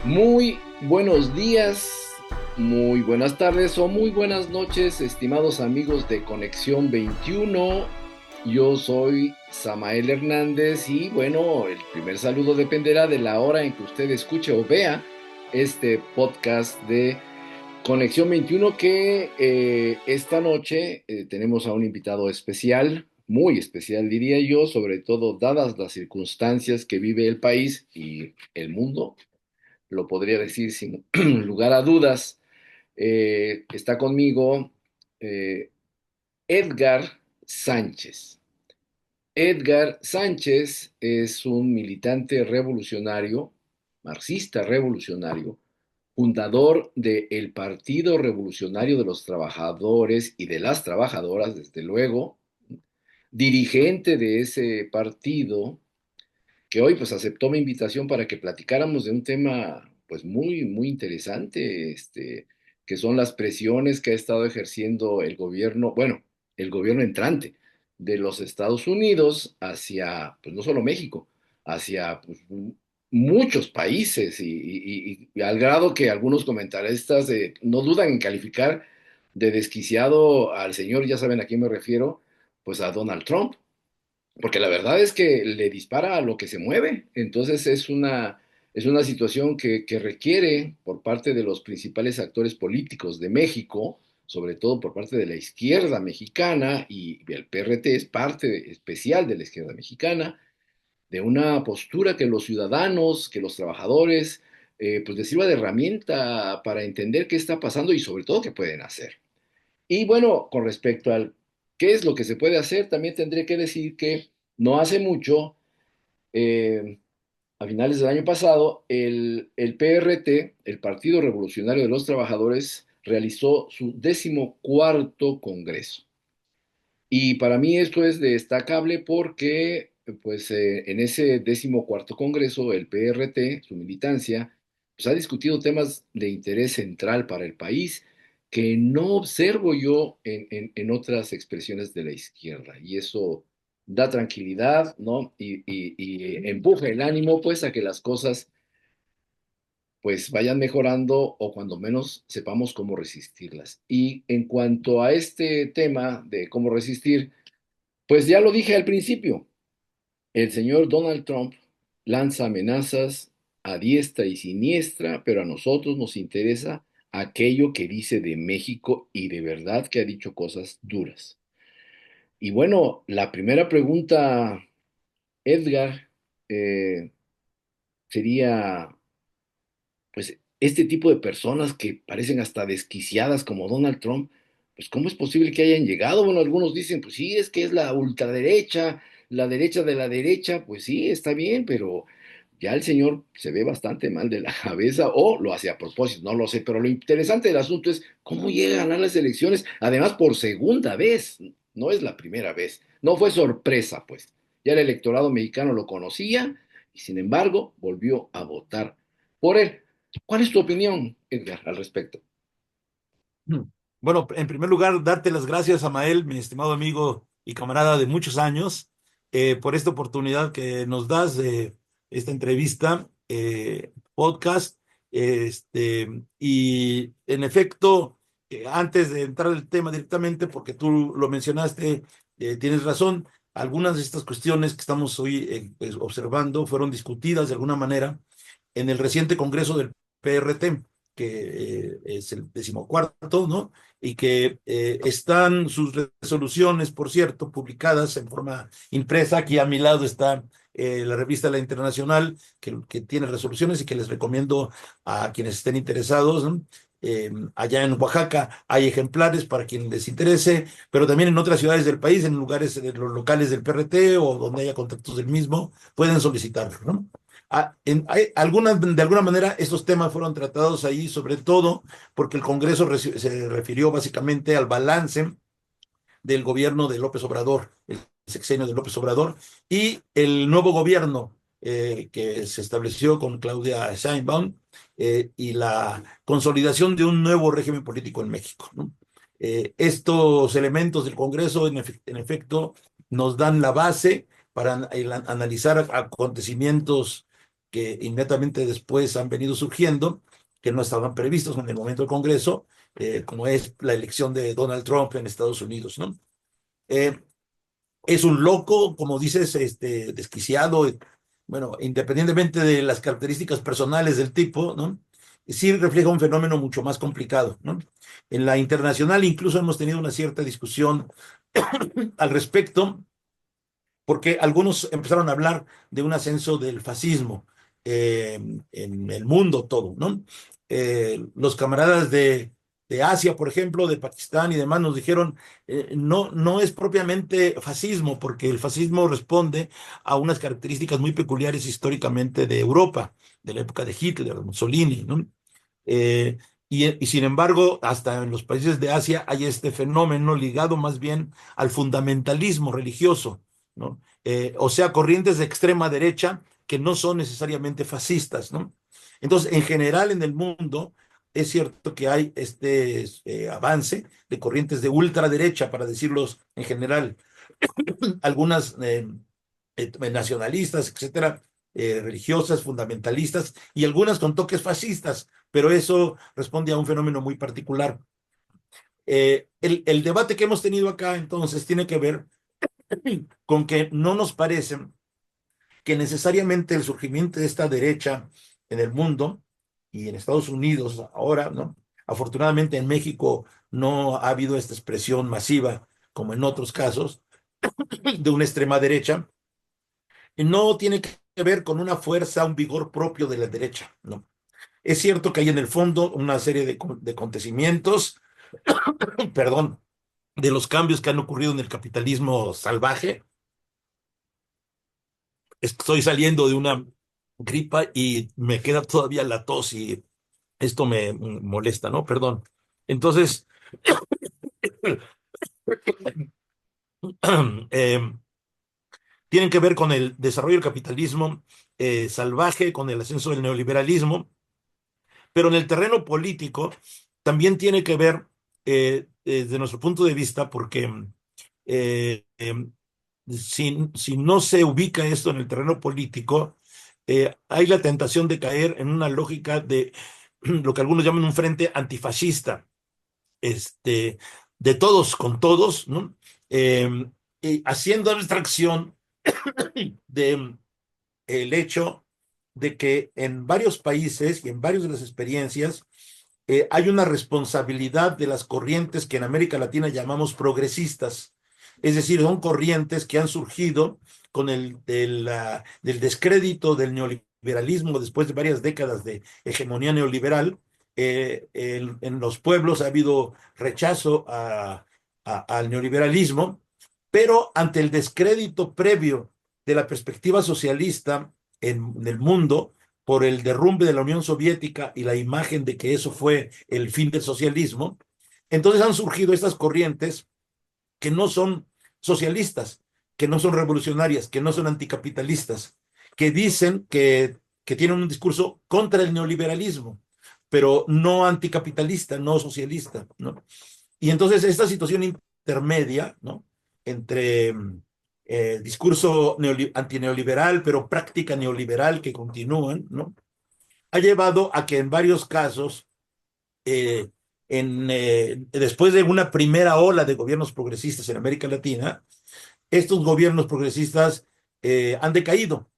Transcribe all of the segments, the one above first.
Muy buenos días, muy buenas tardes o muy buenas noches, estimados amigos de Conexión 21. Yo soy Samael Hernández y bueno, el primer saludo dependerá de la hora en que usted escuche o vea este podcast de Conexión 21 que esta noche tenemos a un invitado especial, muy especial diría yo, sobre todo dadas las circunstancias que vive el país y el mundo, lo podría decir sin lugar a dudas. Está conmigo eh, Edgar Sánchez. Edgar Sánchez es un militante revolucionario, marxista revolucionario, fundador del Partido Revolucionario de los Trabajadores y de las Trabajadoras, desde luego, dirigente de ese partido, que hoy pues aceptó mi invitación para que platicáramos de un tema pues muy interesante, que son las presiones que ha estado ejerciendo el gobierno, bueno, el gobierno entrante de los Estados Unidos hacia, pues no solo México, hacia pues, muchos países y al grado que algunos comentaristas no dudan en calificar de desquiciado al señor, ya saben a quién me refiero, pues a Donald Trump, porque la verdad es que le dispara a lo que se mueve. Entonces es una situación que requiere por parte de los principales actores políticos de México, sobre todo por parte de la izquierda mexicana, y el PRT es parte especial de la izquierda mexicana, de una postura que los ciudadanos, que los trabajadores, pues les sirva de herramienta para entender qué está pasando y sobre todo qué pueden hacer. Y bueno, con respecto al qué es lo que se puede hacer, también tendré que decir que no hace mucho, eh, a finales del año pasado, el PRT, el Partido Revolucionario de los Trabajadores, realizó su 14º Congreso. Y para mí esto es destacable porque, pues, en ese 14º Congreso, el PRT, su militancia, pues, ha discutido temas de interés central para el país que no observo yo en otras expresiones de la izquierda. Y eso da tranquilidad, ¿no? Y empuja el ánimo, pues, a que las cosas, pues, vayan mejorando o cuando menos sepamos cómo resistirlas. Y en cuanto a este tema de cómo resistir, pues ya lo dije al principio, el señor Donald Trump lanza amenazas a diestra y siniestra, pero a nosotros nos interesa aquello que dice de México y de verdad que ha dicho cosas duras. Y bueno, la primera pregunta, Edgar, eh, sería, pues, este tipo de personas que parecen hasta desquiciadas como Donald Trump, pues, ¿cómo es posible que hayan llegado? Bueno, algunos dicen, pues sí, es que es la ultraderecha, la derecha de la derecha, pues sí, está bien, pero ya el señor se ve bastante mal de la cabeza o lo hace a propósito, no lo sé, pero lo interesante del asunto es cómo llega a ganar las elecciones, además por segunda vez, no es la primera vez, no fue sorpresa, pues, ya el electorado mexicano lo conocía y sin embargo volvió a votar por él. ¿Cuál es tu opinión, Edgar, al respecto? Mm. Bueno, en primer lugar, darte las gracias, Amael, mi estimado amigo y camarada de muchos años, por esta oportunidad que nos das de esta entrevista, podcast. Y en efecto, antes de entrar al tema directamente, porque tú lo mencionaste, tienes razón, algunas de estas cuestiones que estamos hoy pues, observando fueron discutidas de alguna manera en el reciente Congreso del PRT, que es el 14º, ¿no? Y que están sus resoluciones, por cierto, publicadas en forma impresa. Aquí a mi lado está la revista La Internacional, que tiene resoluciones y que les recomiendo a quienes estén interesados, ¿no? Allá en Oaxaca hay ejemplares para quien les interese, pero también en otras ciudades del país, en lugares de los locales del PRT o donde haya contactos del mismo, pueden solicitarlo, ¿no? De alguna manera estos temas fueron tratados ahí, sobre todo porque el Congreso se refirió básicamente al balance del gobierno de López Obrador, el sexenio de López Obrador, y el nuevo gobierno que se estableció con Claudia Sheinbaum, y la consolidación de un nuevo régimen político en México, ¿no? Estos elementos del Congreso, en efecto, nos dan la base para analizar acontecimientos que inmediatamente después han venido surgiendo, que no estaban previstos en el momento del Congreso, como es la elección de Donald Trump en Estados Unidos, ¿no? Eh, es un loco, como dices, desquiciado, bueno, independientemente de las características personales del tipo, ¿no? Sí refleja un fenómeno mucho más complicado, ¿no? En la internacional incluso hemos tenido una cierta discusión al respecto, porque algunos empezaron a hablar de un ascenso del fascismo en el mundo todo, ¿no? Los camaradas de Asia, por ejemplo, de Pakistán y demás, nos dijeron, no, no es propiamente fascismo, porque el fascismo responde a unas características muy peculiares históricamente de Europa, de la época de Hitler, de Mussolini, ¿no? Y sin embargo, hasta en los países de Asia hay este fenómeno ligado más bien al fundamentalismo religioso, ¿no? O sea, corrientes de extrema derecha que no son necesariamente fascistas, ¿no? Entonces, en general en el mundo es cierto que hay este avance de corrientes de ultraderecha, para decirlos en general, algunas nacionalistas, etcétera, religiosas, fundamentalistas, y algunas con toques fascistas, pero eso responde a un fenómeno muy particular. El debate que hemos tenido acá entonces tiene que ver con que no nos parece que necesariamente el surgimiento de esta derecha en el mundo y en Estados Unidos ahora, ¿no? Afortunadamente en México no ha habido esta expresión masiva como en otros casos de una extrema derecha, no tiene que ver con una fuerza, un vigor propio de la derecha, ¿no? Es cierto que hay en el fondo una serie de acontecimientos, perdón, de los cambios que han ocurrido en el capitalismo salvaje. Estoy saliendo de una gripa y me queda todavía la tos y esto me molesta, ¿no? Perdón. Entonces, eh, tienen que ver con el desarrollo del capitalismo salvaje, con el ascenso del neoliberalismo, pero en el terreno político también tiene que ver, desde nuestro punto de vista, porque eh, eh, si no se ubica esto en el terreno político, hay la tentación de caer en una lógica de lo que algunos llaman un frente antifascista, este, de todos con todos, ¿no? Y haciendo abstracción de el hecho de que en varios países y en varias de las experiencias hay una responsabilidad de las corrientes que en América Latina llamamos progresistas. Es decir, son corrientes que han surgido con del descrédito del neoliberalismo después de varias décadas de hegemonía neoliberal. En los pueblos ha habido rechazo al neoliberalismo, pero ante el descrédito previo de la perspectiva socialista en el mundo, por el derrumbe de la Unión Soviética y la imagen de que eso fue el fin del socialismo, entonces han surgido estas corrientes que no son socialistas, que no son revolucionarias, que no son anticapitalistas, que dicen que tienen un discurso contra el neoliberalismo, pero no anticapitalista, no socialista, ¿no? Y entonces esta situación intermedia, ¿no? Entre discurso antineoliberal, pero práctica neoliberal que continúan, ¿no? Ha llevado a que en varios casos, eh, después de una primera ola de gobiernos progresistas en América Latina, estos gobiernos progresistas han decaído,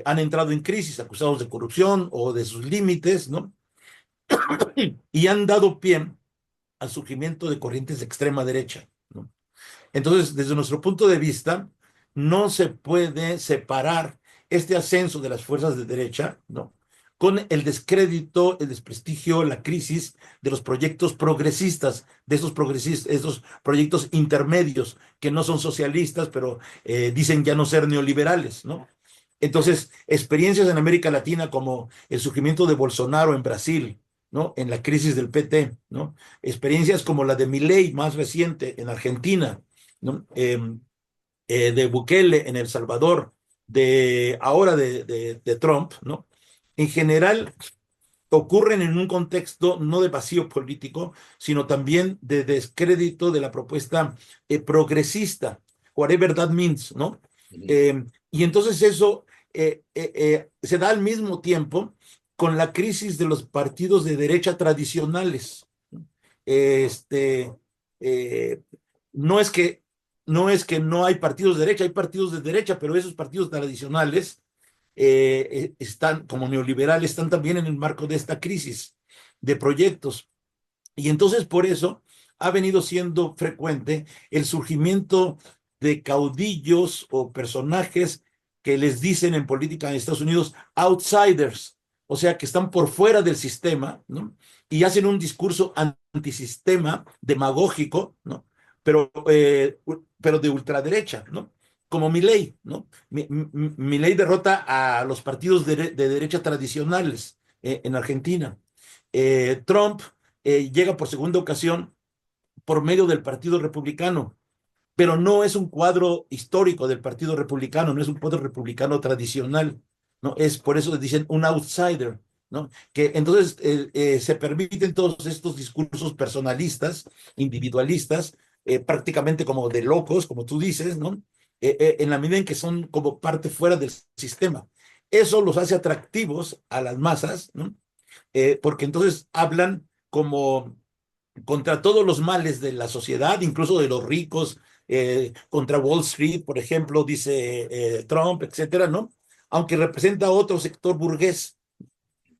han entrado en crisis acusados de corrupción o de sus límites, ¿no? Y han dado pie al surgimiento de corrientes de extrema derecha, ¿no? Entonces, desde nuestro punto de vista, no se puede separar este ascenso de las fuerzas de derecha, ¿no? Con el descrédito, el desprestigio, la crisis de los proyectos progresistas, de esos proyectos intermedios que no son socialistas, pero dicen ya no ser neoliberales, ¿no? Entonces, experiencias en América Latina como el surgimiento de Bolsonaro en Brasil, ¿no? En la crisis del PT, ¿no? Experiencias como la de Milei más reciente en Argentina, ¿no? De Bukele en El Salvador, de ahora de Trump, ¿no? En general ocurren en un contexto no de vacío político, sino también de descrédito de la propuesta progresista, whatever that means, ¿no? Ujú. Y entonces eso se da al mismo tiempo con la crisis de los partidos de derecha tradicionales. Este, eh, no es que, no es que no hay partidos de derecha, hay partidos de derecha, pero esos partidos tradicionales están, como neoliberales, están también en el marco de esta crisis de proyectos. Y entonces por eso ha venido siendo frecuente el surgimiento de caudillos o personajes que les dicen en política en Estados Unidos outsiders, o sea, que están por fuera del sistema, ¿no? Y hacen un discurso antisistema, demagógico, ¿no? Pero de ultraderecha, ¿no? Como Milei, ¿no? Milei derrota a los partidos de derecha tradicionales en Argentina. Trump llega por segunda ocasión por medio del Partido Republicano, pero no es un cuadro histórico del Partido Republicano, no es un cuadro republicano tradicional, ¿no? Es por eso dicen un outsider, ¿no? Que entonces se permiten todos estos discursos personalistas, individualistas, prácticamente como de locos, como tú dices, ¿no? En la medida en que son como parte fuera del sistema. Eso los hace atractivos a las masas, ¿no? Porque entonces hablan como contra todos los males de la sociedad, incluso de los ricos, contra Wall Street, por ejemplo, dice Trump, etcétera, ¿no? Aunque representa otro sector burgués.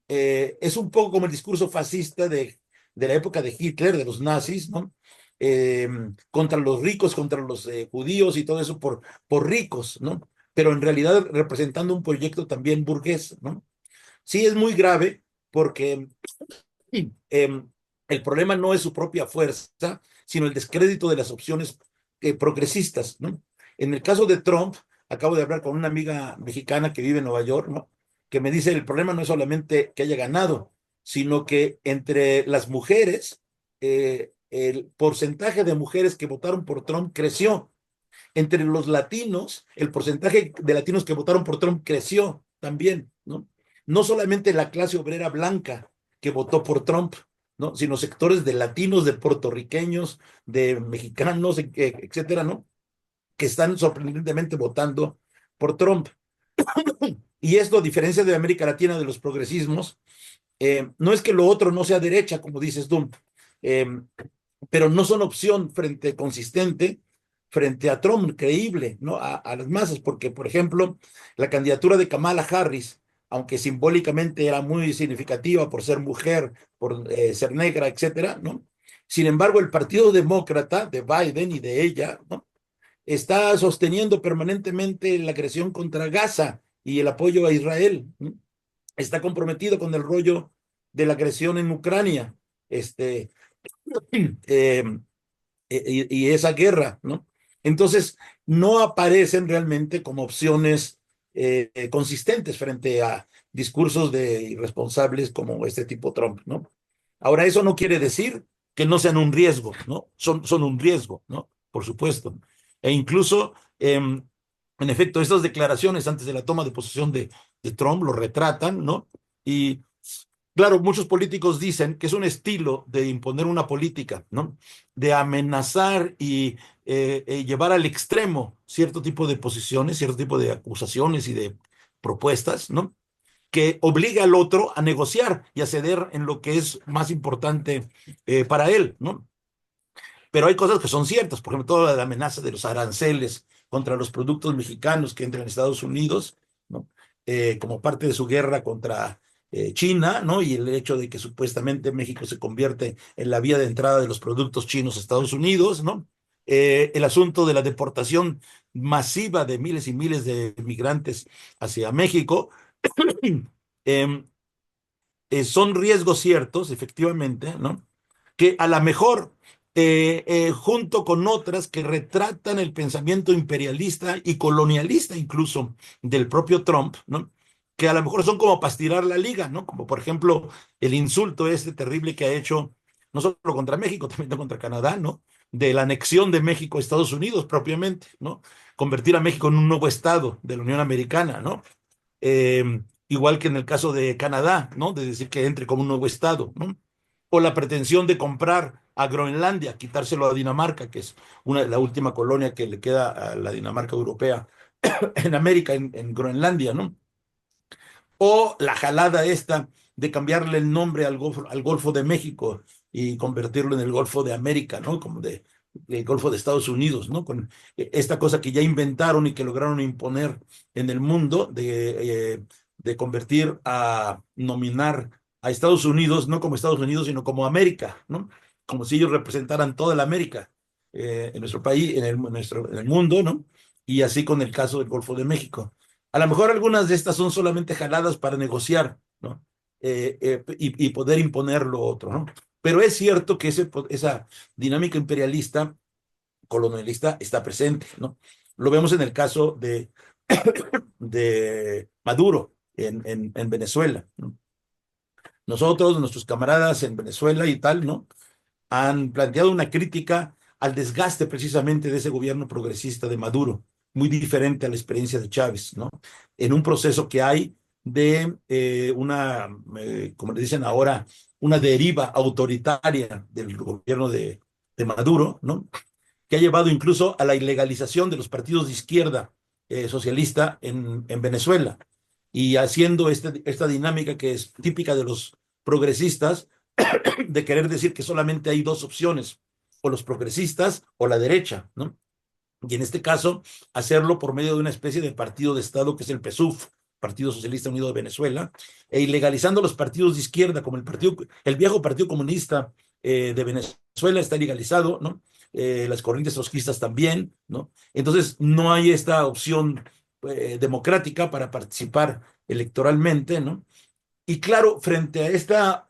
Es un poco como el discurso fascista de la época de Hitler, de los nazis, ¿no? Contra los ricos, contra los judíos y todo eso por ricos, ¿no? Pero en realidad representando un proyecto también burgués, ¿no? Sí, es muy grave porque eh, el problema no es su propia fuerza, sino el descrédito de las opciones progresistas, ¿no? En el caso de Trump, acabo de hablar con una amiga mexicana que vive en Nueva York, ¿no? Que me dice el problema no es solamente que haya ganado, sino que entre las mujeres, el porcentaje de mujeres que votaron por Trump creció. Entre los latinos, el porcentaje de latinos que votaron por Trump creció también, ¿no? No solamente la clase obrera blanca que votó por Trump, ¿no? Sino sectores de latinos, de puertorriqueños, de mexicanos, etcétera, ¿no? Que están sorprendentemente votando por Trump. Y esto, a diferencia de América Latina, de los progresismos, no es que lo otro no sea derecha, como dices tú, eh, pero no son opción frente consistente frente a Trump, creíble, ¿no? A las masas, porque, por ejemplo, la candidatura de Kamala Harris, aunque simbólicamente era muy significativa por ser mujer, por ser negra, etcétera, ¿no? Sin embargo, el Partido Demócrata de Biden y de ella, ¿no? Está sosteniendo permanentemente la agresión contra Gaza y el apoyo a Israel, ¿no? Está comprometido con el rollo de la agresión en Ucrania, eh, y esa guerra, ¿no? Entonces, no aparecen realmente como opciones consistentes frente a discursos de irresponsables como este tipo Trump, ¿no? Ahora, eso no quiere decir que no sean un riesgo, ¿no? Son un riesgo, ¿no? Por supuesto. E incluso, en efecto, estas declaraciones antes de la toma de posesión de Trump lo retratan, ¿no? Y claro, muchos políticos dicen que es un estilo de imponer una política, ¿no? De amenazar y llevar al extremo cierto tipo de posiciones, cierto tipo de acusaciones y de propuestas, ¿no? Que obliga al otro a negociar y a ceder en lo que es más importante para él, ¿no? Pero hay cosas que son ciertas, por ejemplo, toda la amenaza de los aranceles contra los productos mexicanos que entran en Estados Unidos, ¿no? Como parte de su guerra contra China, ¿no? Y el hecho de que supuestamente México se convierte en la vía de entrada de los productos chinos a Estados Unidos, ¿no? El asunto de la deportación masiva de miles y miles de migrantes hacia México, eh, son riesgos ciertos, efectivamente, ¿no? Que a lo mejor, junto con otras que retratan el pensamiento imperialista y colonialista incluso del propio Trump, ¿no? Que a lo mejor son como para estirar la liga, ¿no? Como por ejemplo el insulto este terrible que ha hecho, no solo contra México, también contra Canadá, ¿no? De la anexión de México a Estados Unidos propiamente, ¿no? Convertir a México en un nuevo estado de la Unión Americana, ¿no? Igual que en el caso de Canadá, ¿no? De decir que entre como un nuevo estado, ¿no? O la pretensión de comprar a Groenlandia, quitárselo a Dinamarca, que es la última colonia que le queda a la Dinamarca europea en América, en Groenlandia, ¿no? O la jalada esta de cambiarle el nombre al Golfo de México y convertirlo en el Golfo de América, ¿no? Como el Golfo de Estados Unidos, ¿no? Con esta cosa que ya inventaron y que lograron imponer en el mundo de convertir a nominar a Estados Unidos, no como Estados Unidos, sino como América, ¿no? Como si ellos representaran toda la América en nuestro país, en el mundo, ¿no? Y así con el caso del Golfo de México. A lo mejor algunas de estas son solamente jaladas para negociar, ¿no? Y poder imponer lo otro, ¿no? Pero es cierto que esa dinámica imperialista, colonialista, está presente, ¿no? Lo vemos en el caso de Maduro en Venezuela, ¿no? Nosotros, nuestros camaradas en Venezuela y tal, ¿no? Han planteado una crítica al desgaste precisamente de ese gobierno progresista de Maduro, muy diferente a la experiencia de Chávez, ¿no? En un proceso que hay de como le dicen ahora, una deriva autoritaria del gobierno de Maduro, ¿no? Que ha llevado incluso a la ilegalización de los partidos de izquierda socialista en Venezuela y haciendo esta dinámica que es típica de los progresistas de querer decir que solamente hay dos opciones, o los progresistas o la derecha, ¿no? Y en este caso, hacerlo por medio de una especie de partido de Estado que es el PSUV, Partido Socialista Unido de Venezuela, e ilegalizando los partidos de izquierda, como el viejo Partido Comunista de Venezuela está legalizado, ¿no? Las corrientes trotskistas también, ¿no? Entonces, no hay esta opción democrática para participar electoralmente, ¿no? Y claro, frente a esta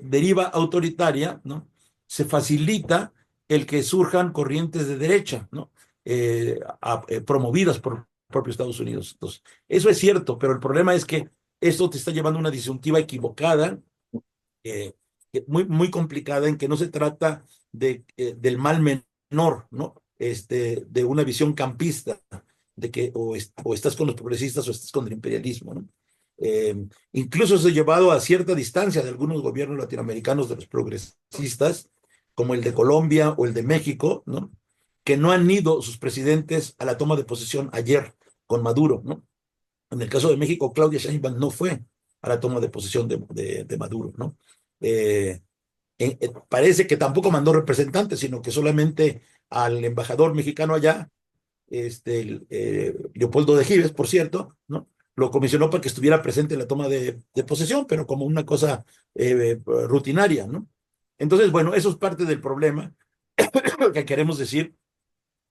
deriva autoritaria, ¿no? Se facilita el que surjan corrientes de derecha, ¿no? Promovidas por el propio Estados Unidos. Entonces, eso es cierto, pero el problema es que esto te está llevando a una disyuntiva equivocada, eh, muy, muy complicada, en que no se trata del mal menor, ¿no? De una visión campista, de que o estás con los progresistas o estás con el imperialismo, ¿no? Eh, Incluso se ha llevado a cierta distancia de algunos gobiernos latinoamericanos de los progresistas, como el de Colombia o el de México, ¿no? Que no han ido sus presidentes a la toma de posesión ayer con Maduro, ¿no? En el caso de México, Claudia Sheinbaum no fue a la toma de posesión de Maduro, ¿no? Eh, Parece que tampoco mandó representantes, sino que solamente al embajador mexicano allá, Leopoldo de Gives, por cierto, ¿no? Lo comisionó para que estuviera presente en la toma de posesión, pero como una cosa rutinaria, ¿no? Entonces, bueno, eso es parte del problema que queremos decir,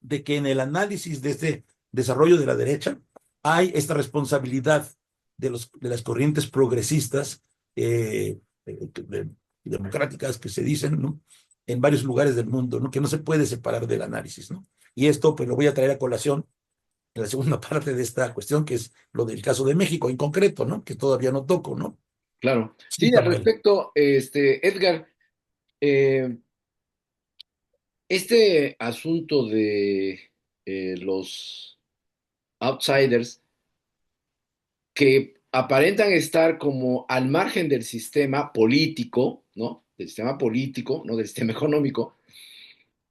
de que en el análisis de este desarrollo de la derecha hay esta responsabilidad de las corrientes progresistas democráticas que se dicen, ¿no? En varios lugares del mundo, ¿no? Que no se puede separar del análisis, ¿no? Y esto pues lo voy a traer a colación en la segunda parte de esta cuestión, que es lo del caso de México en concreto, ¿no? Que todavía no toco, ¿no? Claro. Sí, Sí, al Samuel. respecto, Edgar, eh, este asunto de los outsiders que aparentan estar como al margen del sistema político, ¿no? Del sistema político, no del sistema económico,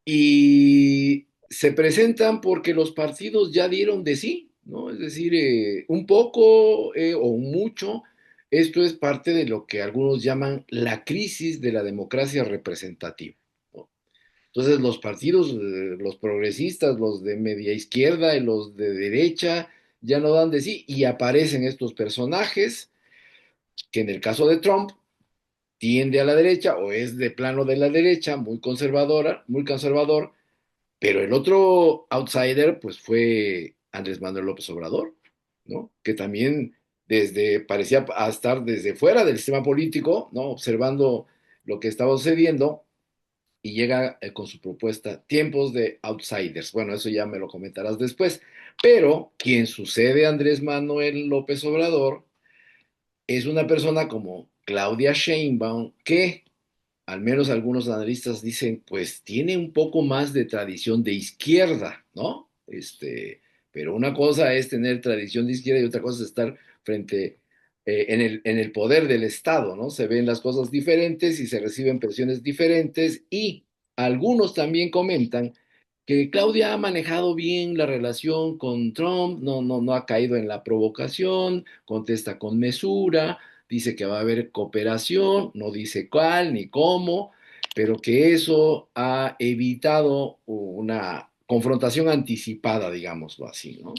y se presentan porque los partidos ya dieron de sí, ¿no? Es decir, un poco o un mucho, esto es parte de lo que algunos llaman la crisis de la democracia representativa, ¿no? Entonces los partidos, los progresistas, los de media izquierda y los de derecha, ya no dan de sí y aparecen estos personajes que en el caso de Trump tiende a la derecha o es de plano de la derecha, muy conservadora, muy conservador, pero el otro outsider, pues fue Andrés Manuel López Obrador, ¿no? Que también parecía estar desde fuera del sistema político, ¿no? Observando lo que estaba sucediendo y llega con su propuesta, tiempos de outsiders. Bueno, eso ya me lo comentarás después, pero quien sucede a Andrés Manuel López Obrador es una persona como Claudia Sheinbaum que al menos algunos analistas dicen, pues tiene un poco más de tradición de izquierda, ¿no? Pero una cosa es tener tradición de izquierda y otra cosa es estar frente en el poder del Estado, ¿no? Se ven las cosas diferentes y se reciben presiones diferentes y algunos también comentan que Claudia ha manejado bien la relación con Trump, no ha caído en la provocación, contesta con mesura, dice que va a haber cooperación, no dice cuál ni cómo, pero que eso ha evitado una confrontación anticipada, digámoslo así, ¿no?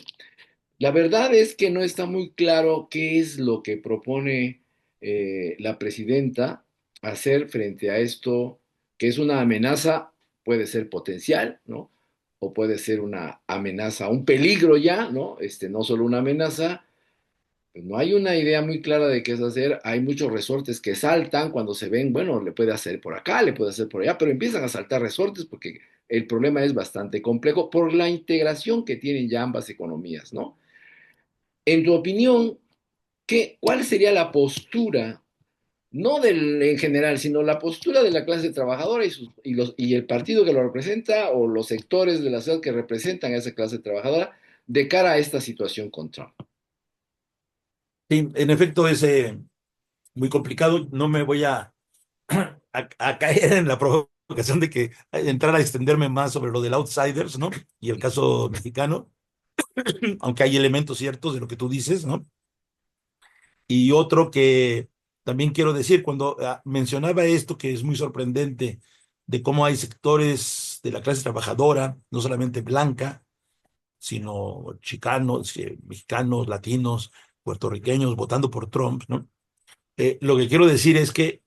La verdad es que no está muy claro qué es lo que propone la presidenta hacer frente a esto, que es una amenaza, puede ser potencial, ¿no? O puede ser una amenaza, un peligro ya, ¿no? No solo una amenaza. Pues no hay una idea muy clara de qué es hacer. Hay muchos resortes que saltan cuando se ven, bueno, le puede hacer por acá, le puede hacer por allá, pero empiezan a saltar resortes porque el problema es bastante complejo por la integración que tienen ya ambas economías, ¿no? En tu opinión, ¿cuál sería la postura, no en general, sino la postura de la clase trabajadora y el partido que lo representa o los sectores de la sociedad que representan a esa clase trabajadora de cara a esta situación con Trump? Sí, en efecto es muy complicado. No me voy a caer en la provocación de que entrar a extenderme más sobre lo del outsiders, ¿no? Y el caso mexicano, aunque hay elementos ciertos de lo que tú dices, ¿no? Y otro que también quiero decir, cuando mencionaba esto, que es muy sorprendente, de cómo hay sectores de la clase trabajadora, no solamente blanca, sino chicanos, mexicanos, latinos, puertorriqueños, votando por Trump, ¿no? Lo que quiero decir es que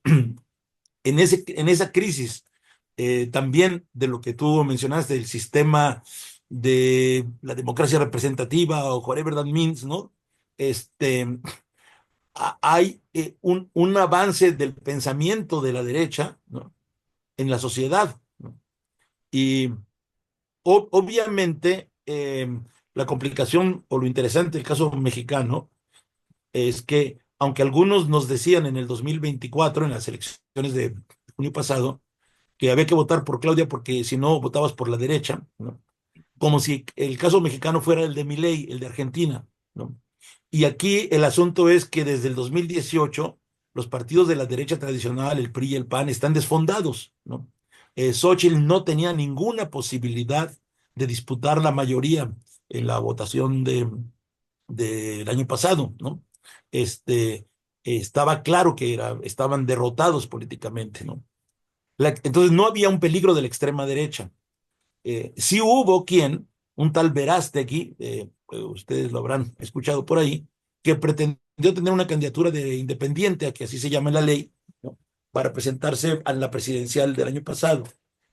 en esa crisis, también de lo que tú mencionaste, del sistema de la democracia representativa o whatever that means, ¿no? Este, hay un avance del pensamiento de la derecha, ¿no? En la sociedad, ¿no? Y obviamente la complicación o lo interesante del caso mexicano es que, aunque algunos nos decían en el 2024, en las elecciones de junio pasado, que había que votar por Claudia porque si no votabas por la derecha, ¿no? Como si el caso mexicano fuera el de Milei, el de Argentina, ¿no? Y aquí el asunto es que desde el 2018 los partidos de la derecha tradicional, el PRI y el PAN, están desfondados, ¿no? Xochitl no tenía ninguna posibilidad de disputar la mayoría en la votación del año pasado, ¿no? Este, estaba claro que estaban derrotados políticamente, ¿no? Entonces no había un peligro de la extrema derecha. Sí hubo un tal Verástegui, ustedes lo habrán escuchado por ahí, que pretendió tener una candidatura de independiente, a que así se llama en la ley, ¿no? Para presentarse a la presidencial del año pasado.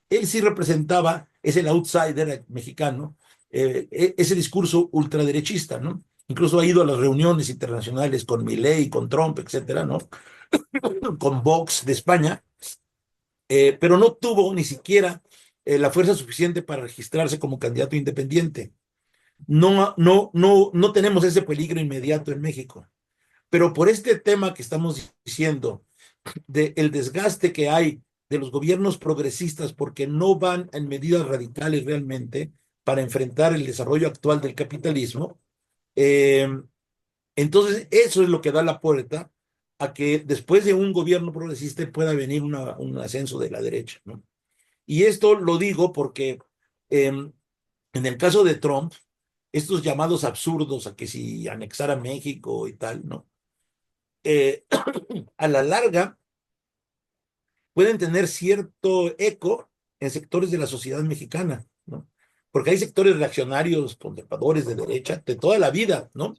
Él sí representaba, es el outsider mexicano, ese discurso ultraderechista, ¿no? Incluso ha ido a las reuniones internacionales con Milei, con Trump, etcétera, ¿no? Con Vox de España, pero no tuvo ni siquiera la fuerza suficiente para registrarse como candidato independiente. No tenemos ese peligro inmediato en México. Pero por este tema que estamos diciendo, del desgaste que hay de los gobiernos progresistas porque no van en medidas radicales realmente para enfrentar el desarrollo actual del capitalismo, eh, entonces eso es lo que da la puerta a que después de un gobierno progresista pueda venir un ascenso de la derecha, ¿no? Y esto lo digo porque en el caso de Trump, estos llamados absurdos a que si anexar a México y tal, ¿no? Eh, a la larga pueden tener cierto eco en sectores de la sociedad mexicana, ¿no? Porque hay sectores reaccionarios, conservadores de derecha, de toda la vida, ¿no?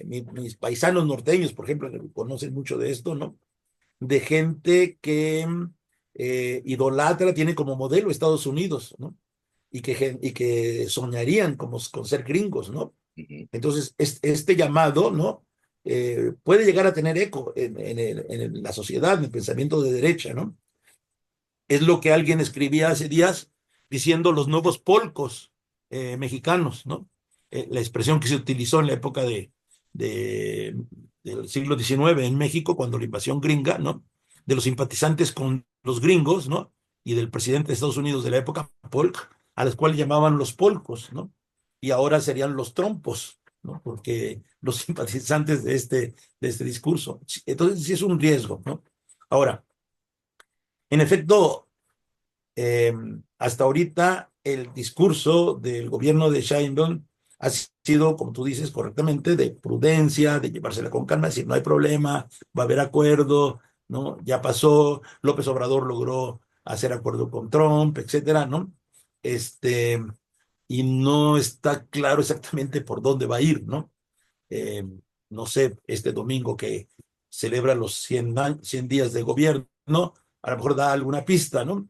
Mis paisanos norteños, por ejemplo, que conocen mucho de esto, ¿no? De gente que idolatra, tiene como modelo Estados Unidos, ¿no? Y que soñarían con ser gringos, ¿no? Ujú. Entonces, este llamado, ¿no? Puede llegar a tener eco en la sociedad, en el pensamiento de derecha, ¿no? Es lo que alguien escribía hace días diciendo los nuevos polcos mexicanos, ¿no? La expresión que se utilizó en la época de, del siglo XIX en México, cuando la invasión gringa, ¿no? De los simpatizantes con los gringos, ¿no? Y del presidente de Estados Unidos de la época, Polk, a los cuales llamaban los polcos, ¿no? Y ahora serían los trompos, ¿no? Porque los simpatizantes de este discurso. Entonces, sí es un riesgo, ¿no? Ahora, en efecto, Eh, Hasta ahorita el discurso del gobierno de Sheinbaum ha sido, como tú dices correctamente, de prudencia, de llevársela con calma, decir, no hay problema, va a haber acuerdo, ¿no? Ya pasó, López Obrador logró hacer acuerdo con Trump, etcétera, ¿no? Este, y no está claro exactamente por dónde va a ir, ¿no? Eh, no sé, este domingo que celebra los 100 días de gobierno, a lo mejor da alguna pista, ¿no?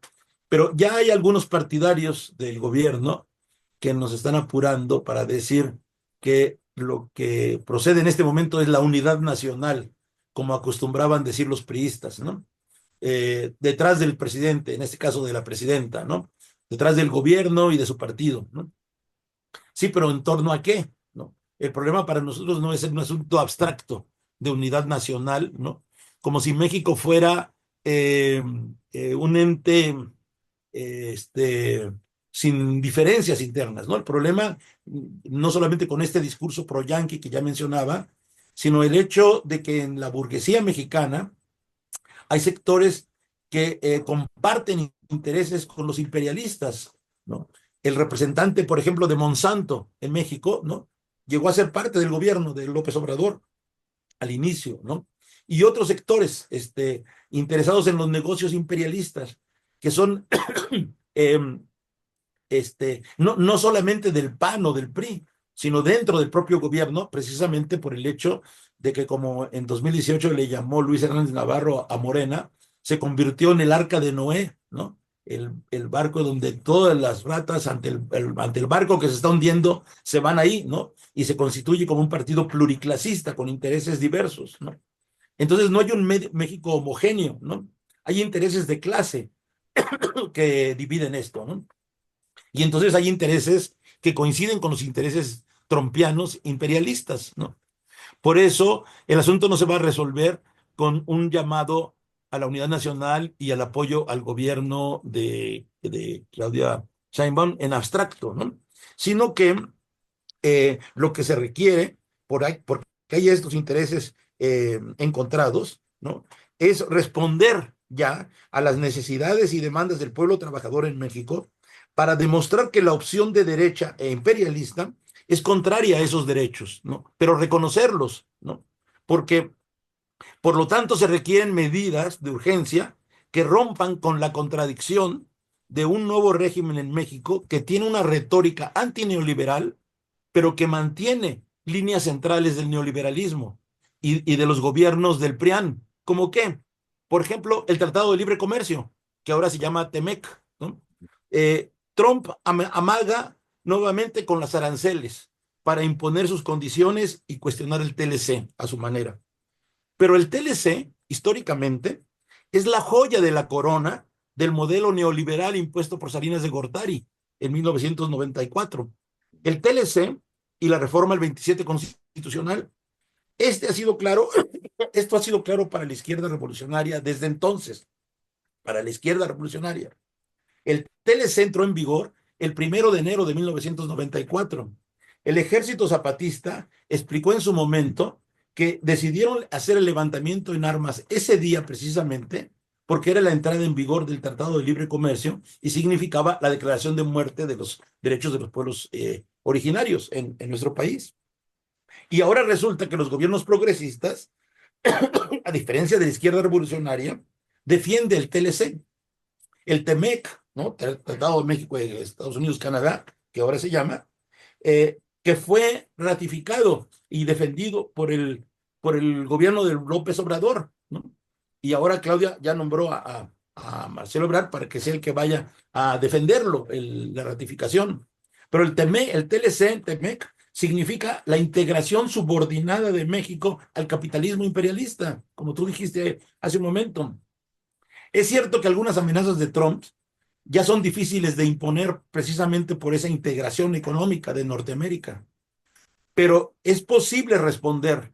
Pero ya hay algunos partidarios del gobierno que nos están apurando para decir que lo que procede en este momento es la unidad nacional, como acostumbraban decir los priistas, ¿no? Detrás del presidente, en este caso de la presidenta, ¿no? Detrás del gobierno y de su partido, ¿no? Sí, pero ¿en torno a qué? ¿No? El problema para nosotros no es un asunto abstracto de unidad nacional, ¿no? Como si México fuera un ente sin diferencias internas, ¿no? El problema, no solamente con este discurso pro-yanqui que ya mencionaba, sino el hecho de que en la burguesía mexicana hay sectores que comparten intereses con los imperialistas, ¿no? El representante, por ejemplo, de Monsanto en México, ¿no? Llegó a ser parte del gobierno de López Obrador al inicio, ¿no? Y otros sectores interesados en los negocios imperialistas, que son eh, no solamente del PAN o del PRI, sino dentro del propio gobierno, precisamente por el hecho de que como en 2018 le llamó Luis Hernández Navarro a Morena, se convirtió en el arca de Noé, ¿no? El barco donde todas las ratas ante el barco que se está hundiendo se van ahí, ¿no? Y se constituye como un partido pluriclasista con intereses diversos, ¿no? Entonces no hay un México homogéneo, ¿no? Hay intereses de clase que dividen esto, ¿no? Y entonces hay intereses que coinciden con los intereses trompianos imperialistas, ¿no? Por eso el asunto no se va a resolver con un llamado a la unidad nacional y al apoyo al gobierno de Claudia Sheinbaum en abstracto, ¿no? Sino que lo que se requiere, porque hay estos intereses encontrados, ¿no? Es responder ya a las necesidades y demandas del pueblo trabajador en México para demostrar que la opción de derecha e imperialista es contraria a esos derechos, ¿no? Pero reconocerlos, ¿no? Porque, por lo tanto, se requieren medidas de urgencia que rompan con la contradicción de un nuevo régimen en México que tiene una retórica antineoliberal pero que mantiene líneas centrales del neoliberalismo y de los gobiernos del PRIAN, como que, por ejemplo, el Tratado de Libre Comercio, que ahora se llama TEMEC, ¿no? Trump amaga nuevamente con las aranceles para imponer sus condiciones y cuestionar el TLC a su manera. Pero el TLC, históricamente, es la joya de la corona del modelo neoliberal impuesto por Salinas de Gortari en 1994. El TLC y la reforma del 27 constitucional, ha sido claro, esto ha sido claro para la izquierda revolucionaria desde entonces, para la izquierda revolucionaria. El TLC entró en vigor el 1 de enero de 1994. El ejército zapatista explicó en su momento que decidieron hacer el levantamiento en armas ese día precisamente porque era la entrada en vigor del Tratado de Libre Comercio y significaba la declaración de muerte de los derechos de los pueblos originarios en nuestro país. Y ahora resulta que los gobiernos progresistas, a diferencia de la izquierda revolucionaria, defiende el TLC, el TEMEC, ¿no? Tratado de México, Estados Unidos, Canadá, que ahora se llama, que fue ratificado y defendido por el gobierno de López Obrador, ¿no? Y ahora Claudia ya nombró a Marcelo Ebrard para que sea el que vaya a defenderlo, la ratificación. Pero el TLC, el TEMEC, significa la integración subordinada de México al capitalismo imperialista, como tú dijiste hace un momento. Es cierto que algunas amenazas de Trump ya son difíciles de imponer precisamente por esa integración económica de Norteamérica, pero es posible responder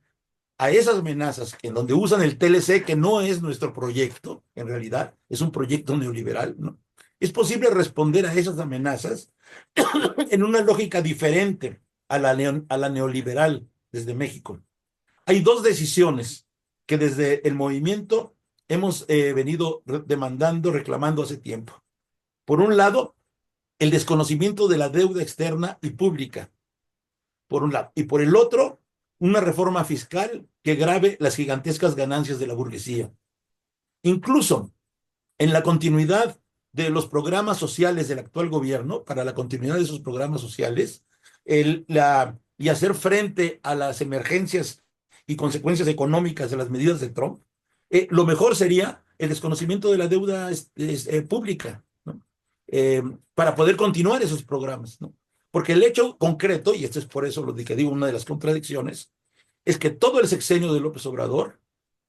a esas amenazas en donde usan el TLC, que no es nuestro proyecto, en realidad es un proyecto neoliberal, ¿no? Es posible responder a esas amenazas en una lógica diferente a la neoliberal desde México. Hay dos decisiones que desde el movimiento hemos venido demandando, reclamando hace tiempo. Por un lado, el desconocimiento de la deuda externa y pública, por un lado, y por el otro, una reforma fiscal que grave las gigantescas ganancias de la burguesía. Incluso en la continuidad de los programas sociales del actual gobierno, para la continuidad de esos programas sociales, y hacer frente a las emergencias y consecuencias económicas de las medidas de Trump, lo mejor sería el desconocimiento de la deuda pública, ¿no? Eh, para poder continuar esos programas, ¿no? Porque el hecho concreto, y esto es por eso lo que digo, una de las contradicciones, es que todo el sexenio de López Obrador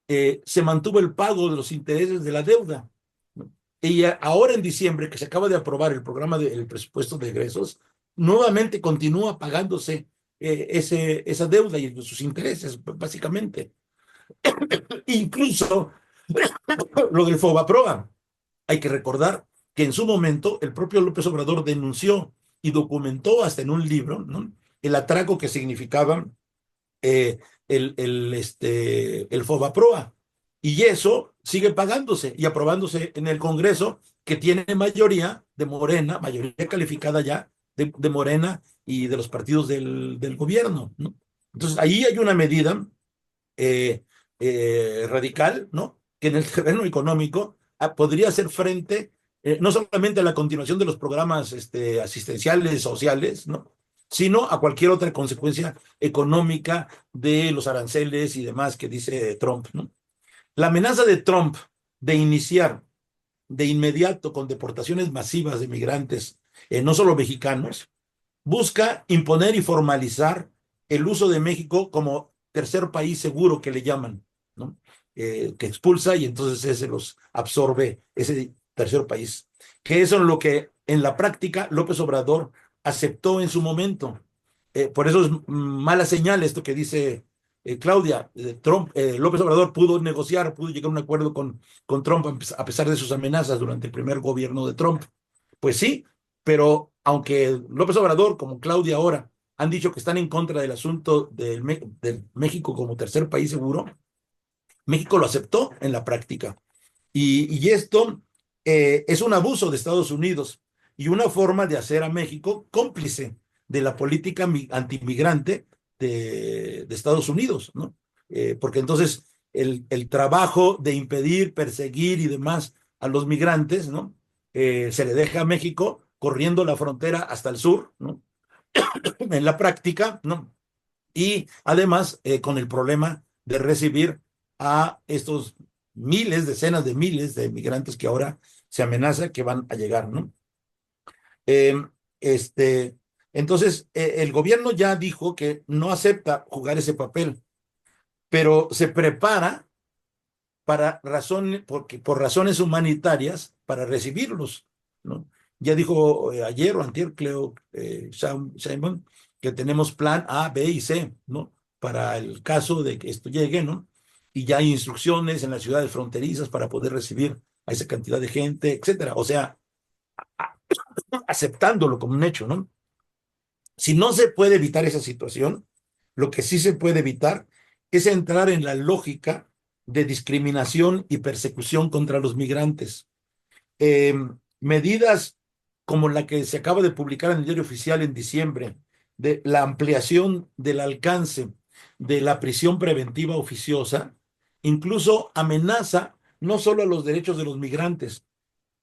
se mantuvo el pago de los intereses de la deuda, ¿no? Y ahora en diciembre, que se acaba de aprobar el programa del presupuesto de egresos, nuevamente continúa pagándose esa deuda y sus intereses, básicamente. Incluso lo del FOBAPROA. Hay que recordar que en su momento el propio López Obrador denunció y documentó hasta en un libro, ¿no?, el atraco que significaba eh, el FOBAPROA. Y eso sigue pagándose y aprobándose en el Congreso, que tiene mayoría de Morena, mayoría calificada ya de Morena y de los partidos del gobierno, ¿no? Entonces, ahí hay una medida eh, radical, ¿no?, que en el terreno económico podría hacer frente no solamente a la continuación de los programas asistenciales, sociales, ¿no?, sino a cualquier otra consecuencia económica de los aranceles y demás que dice Trump, ¿no? La amenaza de Trump de iniciar de inmediato con deportaciones masivas de migrantes, no solo mexicanos, busca imponer y formalizar el uso de México como tercer país seguro, que le llaman, ¿no? Que expulsa y entonces ese los absorbe, ese tercer país. Que eso es lo que en la práctica López Obrador aceptó en su momento. Por eso es mala señal esto que dice Claudia. Trump, López Obrador pudo negociar, pudo llegar a un acuerdo con Trump a pesar de sus amenazas durante el primer gobierno de Trump. Pues sí, pero aunque López Obrador, como Claudia ahora, han dicho que están en contra del asunto del México como tercer país seguro, México lo aceptó en la práctica. Y esto es un abuso de Estados Unidos y una forma de hacer a México cómplice de la política antimigrante de Estados Unidos, ¿no? Porque entonces el trabajo de impedir, perseguir y demás a los migrantes, ¿no? Se le deja a México corriendo la frontera hasta el sur, ¿no?, en la práctica, ¿no? Y además con el problema de recibir a estos miles, decenas de miles de migrantes que ahora se amenaza que van a llegar, ¿no? Eh, este, entonces, el gobierno ya dijo que no acepta jugar ese papel, pero se prepara por razones humanitarias para recibirlos, ¿no? Ya dijo ayer o antier, creo, Simon, que tenemos plan A, B y C, ¿no?, para el caso de que esto llegue, ¿no? Y ya hay instrucciones en las ciudades fronterizas para poder recibir a esa cantidad de gente, etcétera. O sea, aceptándolo como un hecho, ¿no? Si no se puede evitar esa situación, lo que sí se puede evitar es entrar en la lógica de discriminación y persecución contra los migrantes. Eh, Medidas como la que se acaba de publicar en el Diario Oficial en diciembre, de la ampliación del alcance de la prisión preventiva oficiosa, incluso amenaza no solo a los derechos de los migrantes,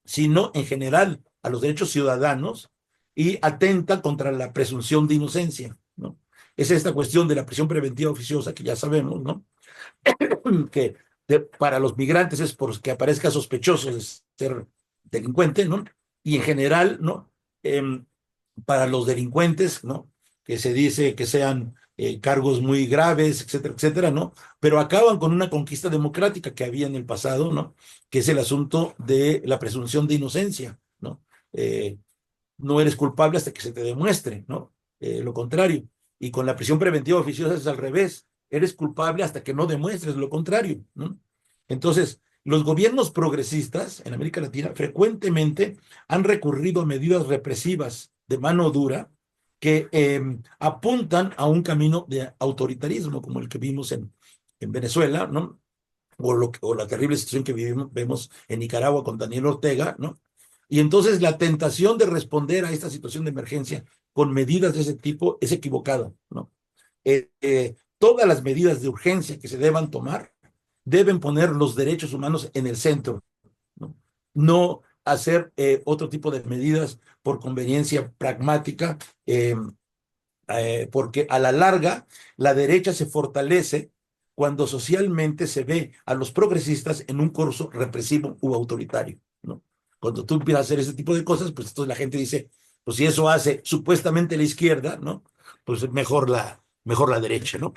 sino en general a los derechos ciudadanos y atenta contra la presunción de inocencia, ¿no? Es esta cuestión de la prisión preventiva oficiosa que ya sabemos, ¿no?, que para los migrantes es porque aparezca sospechoso de ser delincuente, ¿no? Y en general, ¿no? Para los delincuentes, ¿no?, que se dice que sean cargos muy graves, etcétera, etcétera, ¿no? Pero acaban con una conquista democrática que había en el pasado, ¿no?, que es el asunto de la presunción de inocencia, ¿no? No eres culpable hasta que se te demuestre, ¿no? Lo contrario. Y con la prisión preventiva oficiosa es al revés. Eres culpable hasta que no demuestres lo contrario, ¿no? Entonces, los gobiernos progresistas en América Latina frecuentemente han recurrido a medidas represivas de mano dura que apuntan a un camino de autoritarismo, como el que vimos en Venezuela, ¿no? O la terrible situación que vemos en Nicaragua con Daniel Ortega, ¿no? Y entonces la tentación de responder a esta situación de emergencia con medidas de ese tipo es equivocada, ¿no? Todas las medidas de urgencia que se deban tomar deben poner los derechos humanos en el centro, ¿no? No hacer otro tipo de medidas por conveniencia pragmática, porque a la larga la derecha se fortalece cuando socialmente se ve a los progresistas en un curso represivo u autoritario, ¿no? Cuando tú empiezas a hacer ese tipo de cosas, pues entonces la gente dice, pues si eso hace supuestamente la izquierda, ¿no? Pues mejor la derecha, ¿no?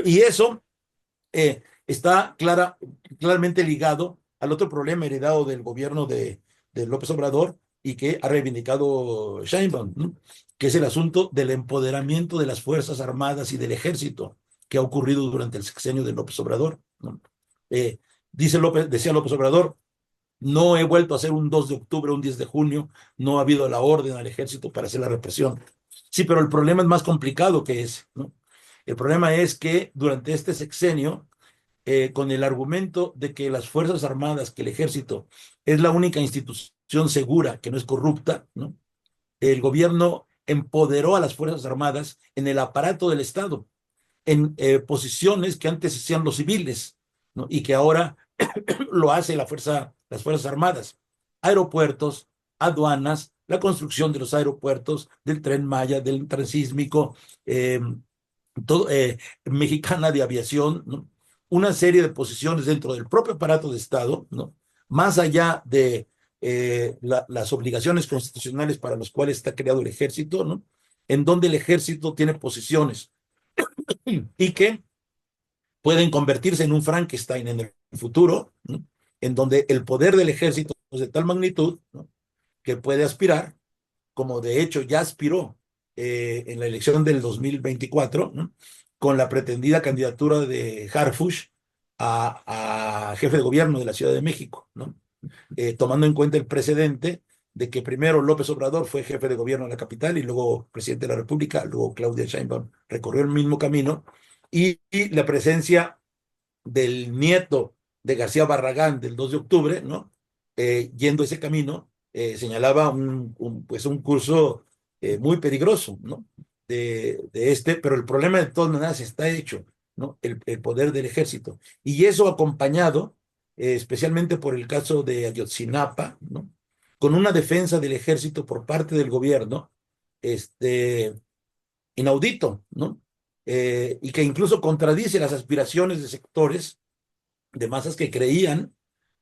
Y eso está claramente ligado al otro problema heredado del gobierno de López Obrador y que ha reivindicado Sheinbaum, ¿no? Que es el asunto del empoderamiento de las Fuerzas Armadas y del Ejército que ha ocurrido durante el sexenio de López Obrador, ¿no? Eh, decía López Obrador, no he vuelto a hacer un 2 de octubre, un 10 de junio, no ha habido la orden al ejército para hacer la represión. Sí, pero el problema es más complicado que ese, ¿no? El problema es que durante este sexenio, con el argumento de que las Fuerzas Armadas, que el ejército es la única institución segura que no es corrupta, ¿no? El gobierno empoderó a las Fuerzas Armadas en el aparato del Estado, en posiciones que antes hacían los civiles, ¿no? Y que ahora lo hace las Fuerzas Armadas. Aeropuertos, aduanas, la construcción de los aeropuertos, del Tren Maya, del transísmico, eh, todo, mexicana de aviación, ¿no? Una serie de posiciones dentro del propio aparato de Estado, ¿no? Más allá de las obligaciones constitucionales para las cuales está creado el ejército, ¿no? En donde el ejército tiene posiciones y que pueden convertirse en un Frankenstein en el futuro, ¿no? En donde el poder del ejército es de tal magnitud, ¿no? Que puede aspirar, como de hecho ya aspiró en la elección del 2024, ¿no? Con la pretendida candidatura de Harfush a jefe de gobierno de la Ciudad de México, ¿no? Tomando en cuenta el precedente de que primero López Obrador fue jefe de gobierno de la capital y luego presidente de la República, luego Claudia Sheinbaum recorrió el mismo camino, y la presencia del nieto de García Barragán del 2 de octubre, ¿no? Yendo ese camino, señalaba pues un curso muy peligroso, ¿no? Pero el problema de todas maneras está hecho, ¿no? El poder del ejército. Y eso acompañado, especialmente por el caso de Ayotzinapa, ¿no? Con una defensa del ejército por parte del gobierno, este, inaudito, ¿no? Y que incluso contradice las aspiraciones de sectores de masas que creían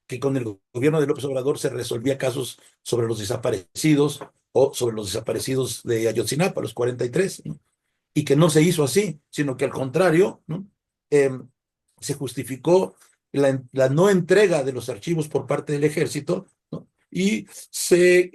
que con el gobierno de López Obrador se resolvía casos sobre los desaparecidos o sobre los desaparecidos de Ayotzinapa, los 43, ¿no? Y que no se hizo así, sino que al contrario, ¿no? Eh, se justificó la no entrega de los archivos por parte del ejército, ¿no? Y se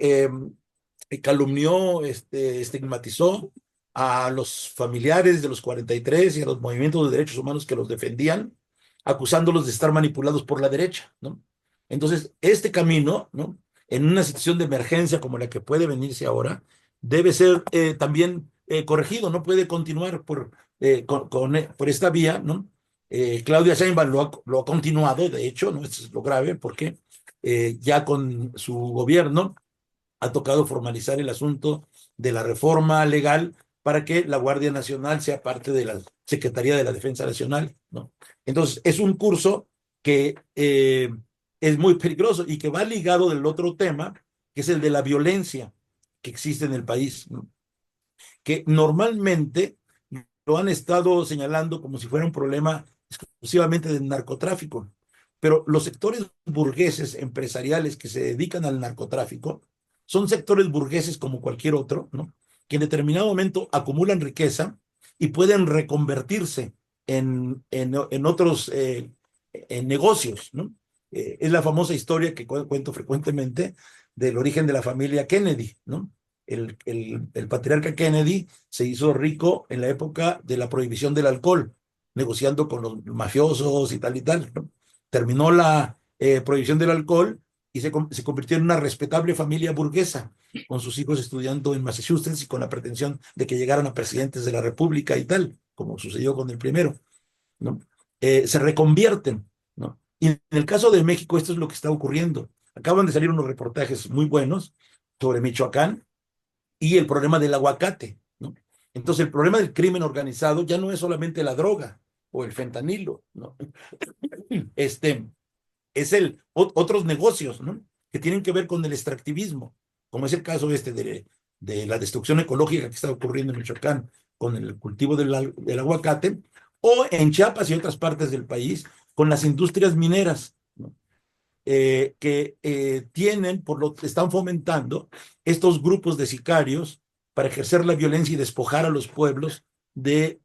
calumnió, estigmatizó a los familiares de los 43 y a los movimientos de derechos humanos que los defendían, acusándolos de estar manipulados por la derecha, ¿no? Entonces, este camino, ¿no? En una situación de emergencia como la que puede venirse ahora, debe ser también corregido, no puede continuar por esta vía, ¿no? Claudia Sheinbaum lo ha continuado, de hecho, ¿no? Esto es lo grave, porque ya con su gobierno ha tocado formalizar el asunto de la reforma legal para que la Guardia Nacional sea parte de la Secretaría de la Defensa Nacional, ¿no? Entonces, es un curso que es muy peligroso y que va ligado del otro tema, que es el de la violencia que existe en el país, ¿no? Que normalmente lo han estado señalando como si fuera un problema exclusivamente del narcotráfico, pero los sectores burgueses empresariales que se dedican al narcotráfico son sectores burgueses como cualquier otro, ¿no? Que en determinado momento acumulan riqueza y pueden reconvertirse en otros en negocios, ¿no? Es la famosa historia que cuento frecuentemente del origen de la familia Kennedy, ¿no? El patriarca Kennedy se hizo rico en la época de la prohibición del alcohol, negociando con los mafiosos y tal, ¿no? Terminó la prohibición del alcohol y se convirtió en una respetable familia burguesa, con sus hijos estudiando en Massachusetts y con la pretensión de que llegaran a presidentes de la República y tal, como sucedió con el primero, ¿no? Se reconvierten, ¿no? Y en el caso de México esto es lo que está ocurriendo. Acaban de salir unos reportajes muy buenos sobre Michoacán y el problema del aguacate, ¿no? Entonces, el problema del crimen organizado ya no es solamente la droga o el fentanilo, ¿no? Este, otros negocios, ¿no? Que tienen que ver con el extractivismo, como es el caso de la destrucción ecológica que está ocurriendo en Michoacán con el cultivo del aguacate, o en Chiapas y otras partes del país con las industrias mineras, ¿no? Que están fomentando estos grupos de sicarios para ejercer la violencia y despojar a los pueblos del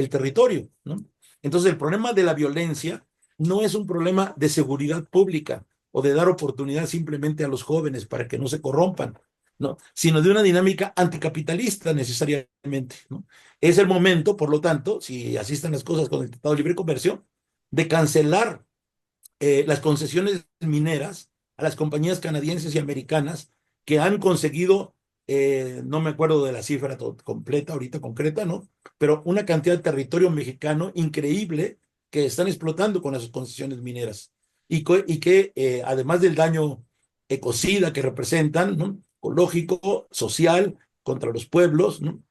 territorio, ¿no? Entonces, el problema de la violencia no es un problema de seguridad pública o de dar oportunidad simplemente a los jóvenes para que no se corrompan, ¿no? Sino de una dinámica anticapitalista necesariamente, ¿no? Es el momento, por lo tanto, si así están las cosas con el Tratado de Libre Comercio, de cancelar las concesiones mineras a las compañías canadienses y americanas que han conseguido, no me acuerdo de la cifra completa, ahorita concreta, ¿no? Pero una cantidad de territorio mexicano increíble que están explotando con esas concesiones mineras y que además del daño ecocida que representan, ¿no? Ecológico, social, contra los pueblos, ¿no?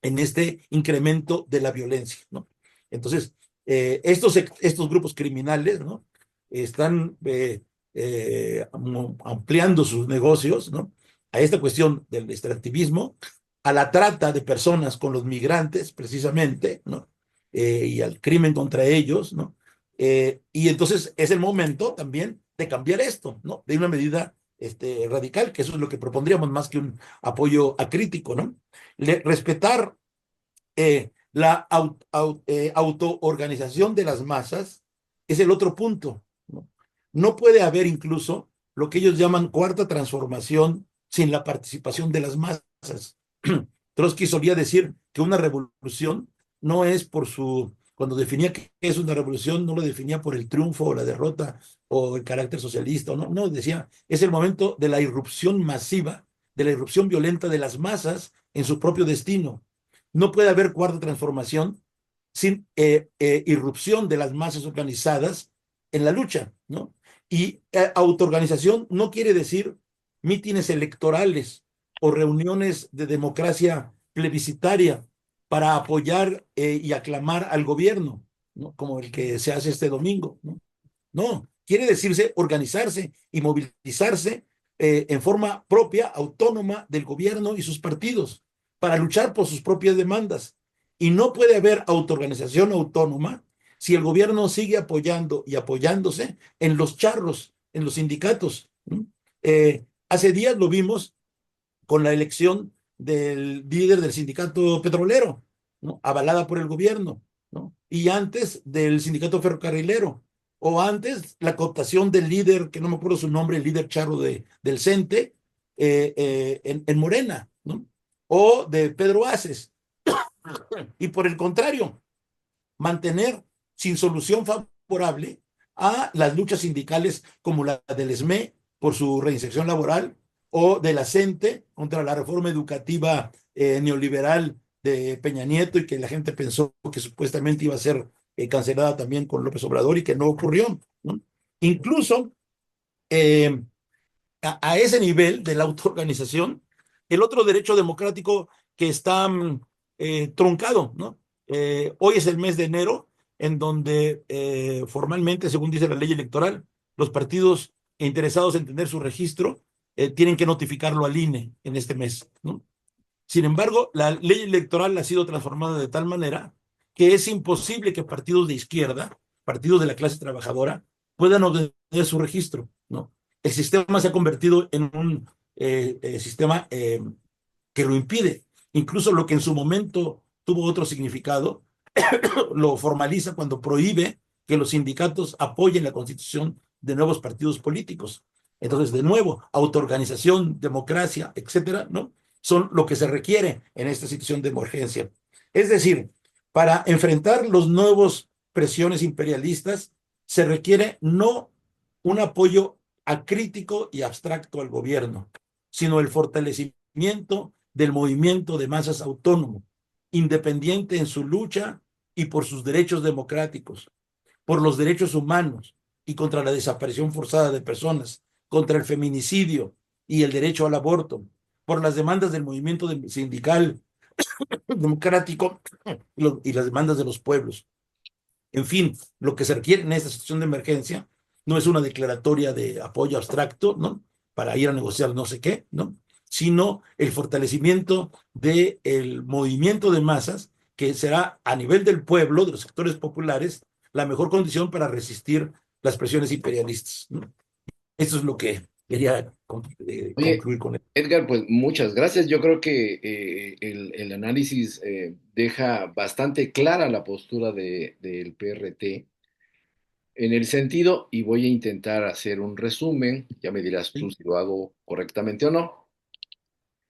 En este incremento de la violencia, ¿no? Entonces, estos grupos criminales, ¿no? Están ampliando sus negocios, ¿no? A esta cuestión del extractivismo, a la trata de personas con los migrantes, precisamente, ¿no? Y al crimen contra ellos, ¿no? Y entonces es el momento también de cambiar esto, ¿no? De una medida radical, que eso es lo que propondríamos más que un apoyo acrítico, ¿no? Respetar la autoorganización de las masas es el otro punto, ¿no? No puede haber incluso lo que ellos llaman cuarta transformación sin la participación de las masas. Trotsky solía decir que una revolución no es cuando definía qué es una revolución, no lo definía por el triunfo o la derrota o el carácter socialista, no, no, decía, es el momento de la irrupción masiva, de la irrupción violenta de las masas en su propio destino. No puede haber cuarta transformación sin irrupción de las masas organizadas en la lucha, ¿no? Y autoorganización no quiere decir mítines electorales o reuniones de democracia plebiscitaria para apoyar y aclamar al gobierno, ¿no? Como el que se hace este domingo, ¿no? No, quiere decirse organizarse y movilizarse en forma propia, autónoma del gobierno y sus partidos, para luchar por sus propias demandas. Y no puede haber autoorganización autónoma si el gobierno sigue apoyando y apoyándose en los charros, en los sindicatos. Hace días lo vimos con la elección del líder del sindicato petrolero, ¿no? Avalada por el gobierno, ¿no? Y antes del sindicato ferrocarrilero, o antes la cooptación del líder, que no me acuerdo su nombre, el líder charro del CENTE, en Morena, ¿no? O de Pedro Aces. Y por el contrario, mantener sin solución favorable a las luchas sindicales como la del SME por su reinserción laboral o de la CENTE contra la reforma educativa neoliberal de Peña Nieto y que la gente pensó que supuestamente iba a ser cancelada también con López Obrador y que no ocurrió, ¿no? Incluso eh, a ese nivel de la autoorganización, el otro derecho democrático que está truncado, ¿no? Hoy es el mes de enero, en donde formalmente, según dice la ley electoral, los partidos interesados en tener su registro tienen que notificarlo al INE en este mes, ¿no? Sin embargo, la ley electoral ha sido transformada de tal manera que es imposible que partidos de izquierda, partidos de la clase trabajadora, puedan obtener su registro, ¿no? El sistema se ha convertido en un sistema que lo impide. Incluso lo que en su momento tuvo otro significado, lo formaliza cuando prohíbe que los sindicatos apoyen la constitución de nuevos partidos políticos. Entonces, de nuevo, autoorganización, democracia, etcétera, ¿no? Son lo que se requiere en esta situación de emergencia. Es decir, para enfrentar los nuevos presiones imperialistas, se requiere no un apoyo acrítico y abstracto al gobierno, sino el fortalecimiento del movimiento de masas autónomo, independiente en su lucha y por sus derechos democráticos, por los derechos humanos y contra la desaparición forzada de personas, contra el feminicidio y el derecho al aborto, por las demandas del movimiento sindical democrático y las demandas de los pueblos. En fin, lo que se requiere en esta situación de emergencia no es una declaratoria de apoyo abstracto, ¿no? Para ir a negociar no sé qué, ¿no? Sino el fortalecimiento del movimiento de masas, que será a nivel del pueblo, de los sectores populares, la mejor condición para resistir las presiones imperialistas, ¿no? Eso es lo que quería Oye, concluir con él. Edgar, pues muchas gracias. Yo creo que el análisis deja bastante clara la postura del PRT en el sentido, y voy a intentar hacer un resumen, ya me dirás tú ¿Sí? si lo hago correctamente o no,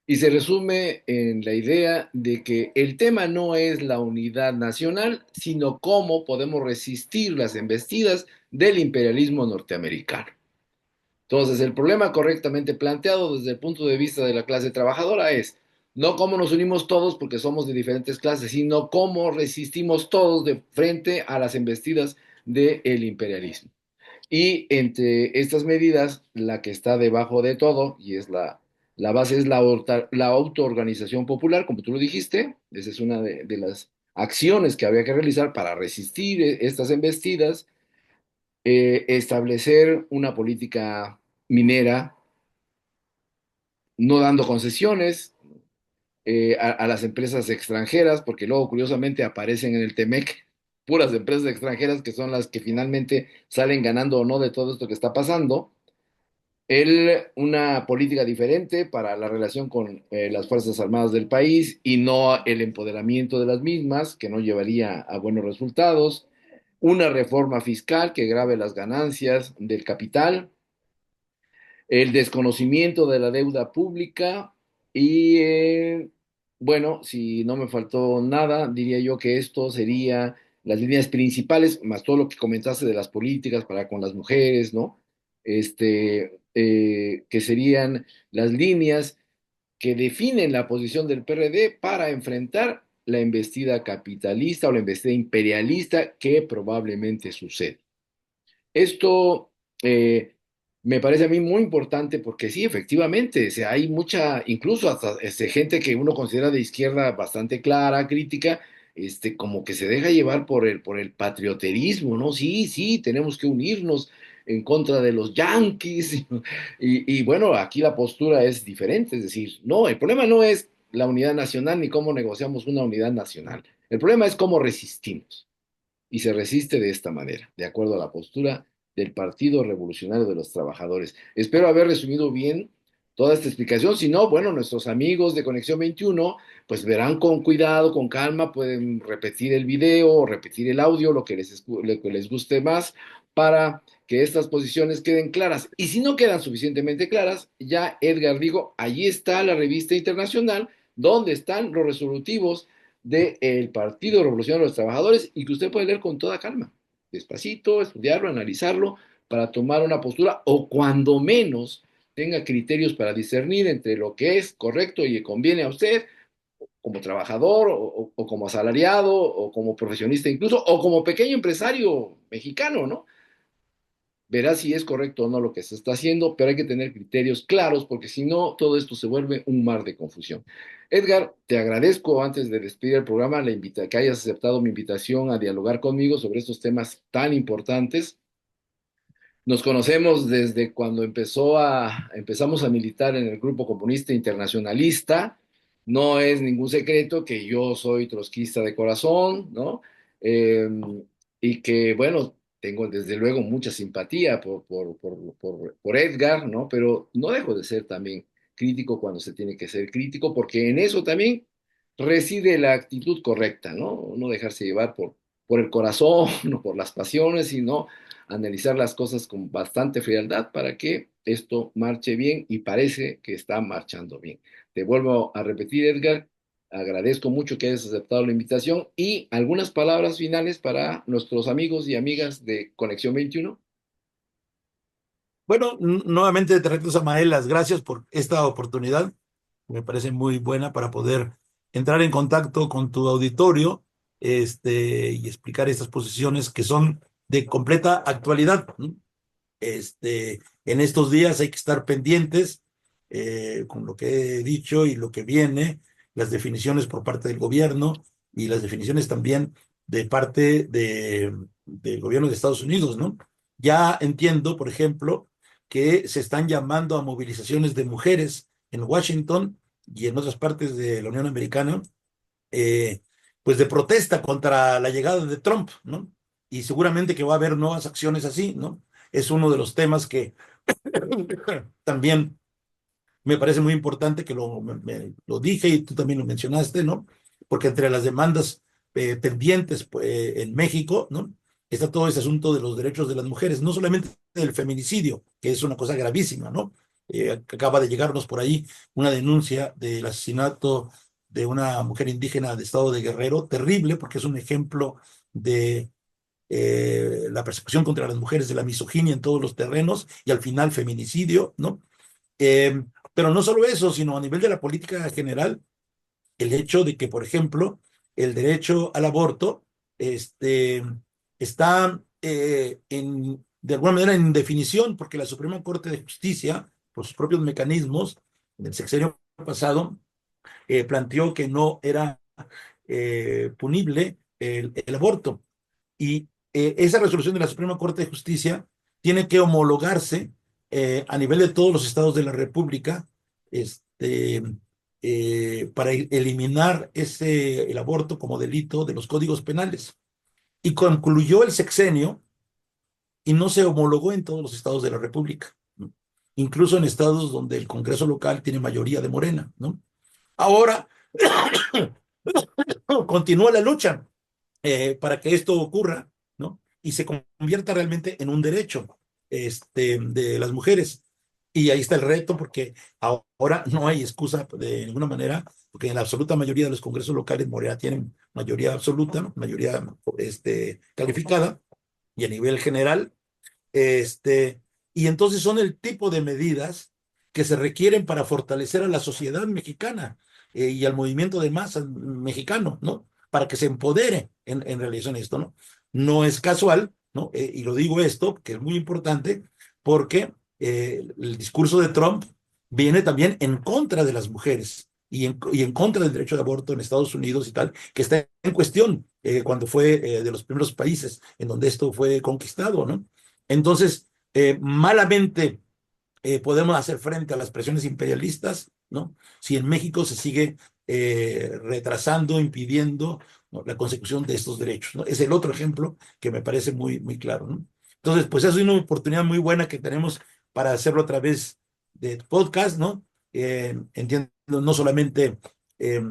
y se resume en la idea de que el tema no es la unidad nacional, sino cómo podemos resistir las embestidas del imperialismo norteamericano. Entonces, el problema correctamente planteado desde el punto de vista de la clase trabajadora es no cómo nos unimos todos porque somos de diferentes clases, sino cómo resistimos todos de frente a las embestidas del imperialismo. Y entre estas medidas, la que está debajo de todo, y es la base, es la autoorganización popular, como tú lo dijiste, esa es una de las acciones que había que realizar para resistir estas embestidas, establecer una política minera, no dando concesiones a las empresas extranjeras, porque luego curiosamente aparecen en el TEMEC puras empresas extranjeras que son las que finalmente salen ganando o no de todo esto que está pasando. Una política diferente para la relación con las Fuerzas Armadas del país y no el empoderamiento de las mismas, que no llevaría a buenos resultados. Una reforma fiscal que grave las ganancias del capital, el desconocimiento de la deuda pública y, bueno, si no me faltó nada, diría yo que esto sería las líneas principales, más todo lo que comentaste de las políticas para con las mujeres, ¿no? Que serían las líneas que definen la posición del PRD para enfrentar la embestida capitalista o la embestida imperialista que probablemente sucede. Esto me parece a mí muy importante porque sí, efectivamente, o sea, hay mucha, incluso hasta gente que uno considera de izquierda bastante clara, crítica, como que se deja llevar por el patrioterismo, ¿no? Sí, sí, tenemos que unirnos en contra de los yanquis. Y bueno, aquí la postura es diferente, es decir, no, el problema no es la unidad nacional ni cómo negociamos una unidad nacional. El problema es cómo resistimos y se resiste de esta manera, de acuerdo a la postura del Partido Revolucionario de los Trabajadores. Espero haber resumido bien toda esta explicación. Si no, bueno, nuestros amigos de Conexión 21, pues verán con cuidado, con calma, pueden repetir el video o repetir el audio, lo que les guste más, para que estas posiciones queden claras. Y si no quedan suficientemente claras, ya Edgar digo, allí está la revista internacional, donde están los resolutivos del Partido Revolucionario de los Trabajadores y que usted puede leer con toda calma, despacito, estudiarlo, analizarlo, para tomar una postura o cuando menos tenga criterios para discernir entre lo que es correcto y le conviene a usted como trabajador o como asalariado o como profesionista incluso o como pequeño empresario mexicano, ¿no? Verá si es correcto o no lo que se está haciendo, pero hay que tener criterios claros porque si no, todo esto se vuelve un mar de confusión. Edgar, te agradezco antes de despedir el programa que hayas aceptado mi invitación a dialogar conmigo sobre estos temas tan importantes. Nos conocemos desde cuando empezamos a militar en el Grupo Comunista Internacionalista. No es ningún secreto que yo soy trotskista de corazón, ¿no? Eh, y que, bueno, tengo desde luego mucha simpatía por Edgar, ¿no? Pero no dejo de ser también crítico cuando se tiene que ser crítico, porque en eso también reside la actitud correcta, ¿no? No dejarse llevar por el corazón o por las pasiones, sino analizar las cosas con bastante frialdad para que esto marche bien y parece que está marchando bien. Te vuelvo a repetir, Edgar, agradezco mucho que hayas aceptado la invitación y algunas palabras finales para nuestros amigos y amigas de Conexión 21. Bueno, nuevamente te reto, Samael, las gracias por esta oportunidad. Me parece muy buena para poder entrar en contacto con tu auditorio, y explicar estas posiciones que son de completa actualidad, ¿no? En estos días hay que estar pendientes con lo que he dicho y lo que viene, las definiciones por parte del gobierno y las definiciones también de parte del gobierno de Estados Unidos, ¿no? Ya entiendo, por ejemplo, que se están llamando a movilizaciones de mujeres en Washington y en otras partes de la Unión Americana, eh, pues de protesta contra la llegada de Trump, ¿no? Y seguramente que va a haber nuevas acciones así, ¿no? Es uno de los temas que también me parece muy importante que lo dije y tú también lo mencionaste, ¿no? Porque entre las demandas pendientes en México, ¿no? Está todo ese asunto de los derechos de las mujeres, no solamente del feminicidio, que es una cosa gravísima, ¿no? Acaba de llegarnos por ahí una denuncia del asesinato de una mujer indígena de estado de Guerrero, terrible, porque es un ejemplo de la persecución contra las mujeres, de la misoginia en todos los terrenos y al final feminicidio, ¿no? Eh, pero no solo eso, sino a nivel de la política general, el hecho de que, por ejemplo, el derecho al aborto está de alguna manera en definición, porque la Suprema Corte de Justicia, por sus propios mecanismos, en el sexenio pasado, planteó que no era punible el aborto. Y esa resolución de la Suprema Corte de Justicia tiene que homologarse a nivel de todos los estados de la República, para eliminar el aborto como delito de los códigos penales. Y concluyó el sexenio y no se homologó en todos los estados de la República, ¿no? Incluso en estados donde el Congreso local tiene mayoría de Morena, ¿no? Ahora continúa la lucha para que esto ocurra, ¿no? Y se convierta realmente en un derecho de las mujeres. Y ahí está el reto, porque ahora no hay excusa de ninguna manera, porque en la absoluta mayoría de los congresos locales Morena tienen mayoría absoluta, mayoría calificada, y a nivel general, y entonces son el tipo de medidas que se requieren para fortalecer a la sociedad mexicana y al movimiento de masas mexicano, ¿no? Para que se empodere en realización esto, ¿no? No es casual, ¿no? Y lo digo esto, que es muy importante, porque el discurso de Trump viene también en contra de las mujeres y en contra del derecho de aborto en Estados Unidos y tal, que está en cuestión cuando fue de los primeros países en donde esto fue conquistado, ¿no? Entonces, malamente podemos hacer frente a las presiones imperialistas, ¿no? Si en México se sigue retrasando, impidiendo, ¿no?, la consecución de estos derechos, ¿no? Es el otro ejemplo que me parece muy, muy claro, ¿no? Entonces, pues es una oportunidad muy buena que tenemos para hacerlo a través de podcast, ¿no? Entiendo, no solamente eh,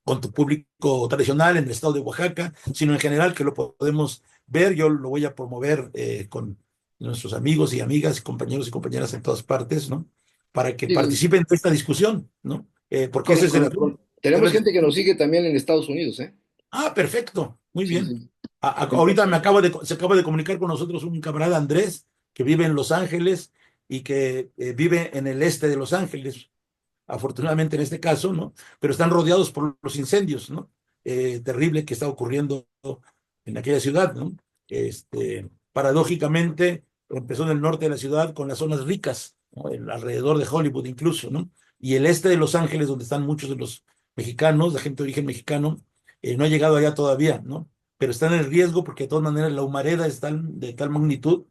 con tu público tradicional en el estado de Oaxaca, sino en general que lo podemos ver. Yo lo voy a promover con nuestros amigos y amigas, compañeros y compañeras en todas partes, ¿no? Para que Sí, sí, participen de esta discsión, ¿no? Porque ese es el asunto. tenemos ¿Sabes? gente que nos sigue también en Estados Unidos, ¿eh? Ah, perfecto, muy Sí, bien. sí. Ahorita Entonces, se acaba de comunicar con nosotros un camarada Andrés, que vive en Los Ángeles y que vive en el este de Los Ángeles, afortunadamente en este caso, ¿no? Pero están rodeados por los incendios, ¿no? Terrible que está ocurriendo en aquella ciudad, ¿no? Paradójicamente, empezó en el norte de la ciudad con las zonas ricas, ¿no? Alrededor de Hollywood incluso, ¿no? Y el este de Los Ángeles, donde están muchos de los mexicanos, la gente de origen mexicano, no ha llegado allá todavía, ¿no? Pero están en riesgo porque de todas maneras la humareda es de tal magnitud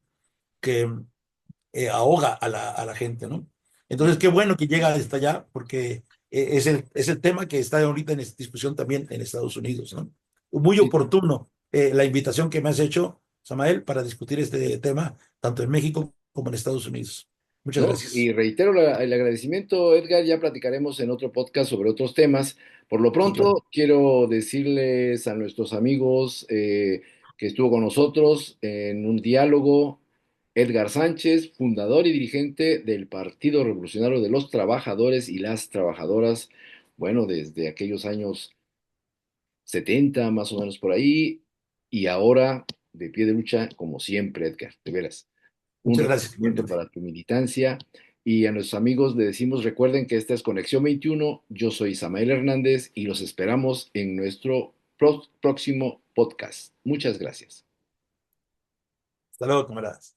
que ahoga a la gente, ¿no? Entonces, qué bueno que llega hasta allá, porque es el tema que está ahorita en discusión también en Estados Unidos, ¿no? Muy sí, oportuno la invitación que me has hecho, Samael, para discutir este tema, tanto en México como en Estados Unidos. Muchas ¿no? gracias. Y reitero el agradecimiento, Edgar, ya platicaremos en otro podcast sobre otros temas. Por lo Sí, claro. pronto, quiero decirles a nuestros amigos que estuvo con nosotros en un diálogo, Edgar Sánchez, fundador y dirigente del Partido Revolucionario de los Trabajadores y las Trabajadoras, bueno, desde aquellos años 70 más o menos por ahí, y ahora de pie de lucha, como siempre, Edgar, de veras un Muchas gracias, reconocimiento igualmente. para tu militancia. Y a nuestros amigos le decimos, recuerden que esta es Conexión 21, yo soy Samael Hernández y los esperamos en nuestro próximo podcast. Muchas gracias. Hasta luego, camaradas.